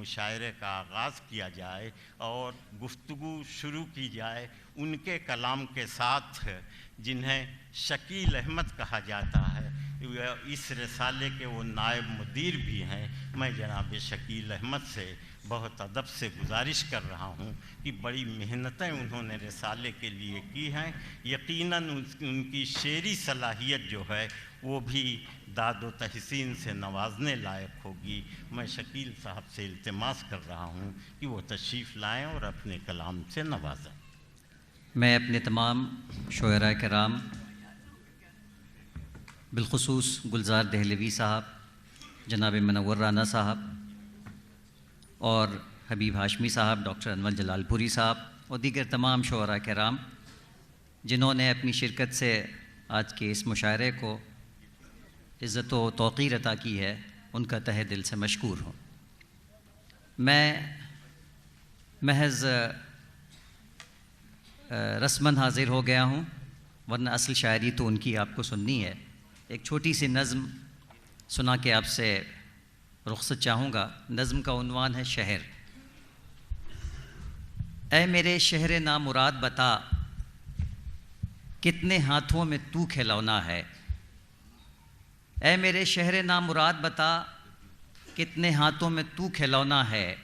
मुशायरे का आगाज़ किया जाए और गुफ्तगू शुरू की जाए उनके कलाम के साथ, जिन्हें शकील अहमद कहा जाता है। इस रसाले के वो नायब मुदीर भी हैं। मैं जनाब शकील अहमद से बहुत अदब से गुजारिश कर रहा हूँ कि बड़ी मेहनतें उन्होंने रसाले के लिए की हैं। यकीनन उनकी शेरी सलाहियत जो है वो भी दाद व तहसीन से नवाजने लायक होगी। मैं शकील साहब से इल्तिमास कर रहा हूँ कि वो तशरीफ़ लाएँ और अपने कलाम से नवाजें। मैं अपने तमाम शुअरा कराम, बिलखुसूस गुलजार दहलवी साहब, जनाब मनव्वर राना साहब और हबीब हाशमी साहब, डॉक्टर अनवर जलालपुरी साहब और दीगर तमाम शुअरा कराम जिन्होंने अपनी शिरकत से आज के इस मुशायरे को इज़्ज़त व तौक़ीर अता की है, उनका तहे दिल से मशकूर हूँ। मैं महज़ रस्मन हाज़िर हो गया हूँ, वरना असल शायरी तो उनकी आपको सुननी है। एक छोटी सी नज़्म सुना के आपसे रुख़्सत चाहूँगा। नज़्म का उन्वान है शहर। ऐ मेरे शहर नामुराद बता, कितने हाथों में तू खिलौना है। ऐ मेरे शहर नामुराद बता, कितने हाथों में तू खिलौना है।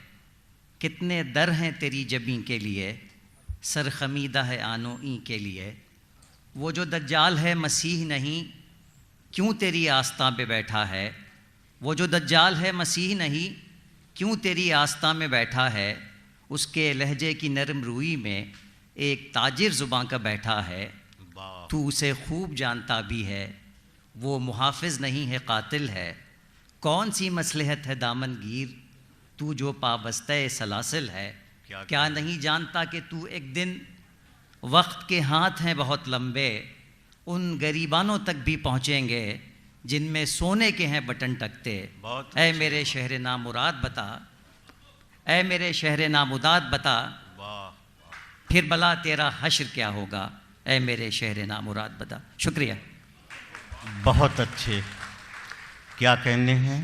कितने दर हैं तेरी जबीं के लिए, सर खमीदा है आनो ई के लिए। वो जो दज्जाल है मसीह नहीं, क्यों तेरी आस्था पे बैठा है। वो जो दज्जाल है मसीह नहीं, क्यों तेरी आस्था में बैठा है। उसके लहजे की नरम रूई में एक ताजिर ज़ुबां का बैठा है। तू उसे खूब जानता भी है, वो मुहाफ़िज़ नहीं है कातिल है। कौन सी मसलहत है दामनगीर, तू जो पाबस्ते सलासिल है। क्या नहीं जानता कि तू एक दिन, वक्त के हाथ हैं बहुत लंबे, उन गरीबानों तक भी पहुँचेंगे जिनमें सोने के हैं बटन टकते। ऐ मेरे शहर नामुराद बता, ऐ मेरे शहर नामुदाद बता, फिर भला तेरा हश्र क्या होगा। ऐ मेरे शहर नामुराद बता। शुक्रिया। बहुत अच्छे, क्या कहने हैं।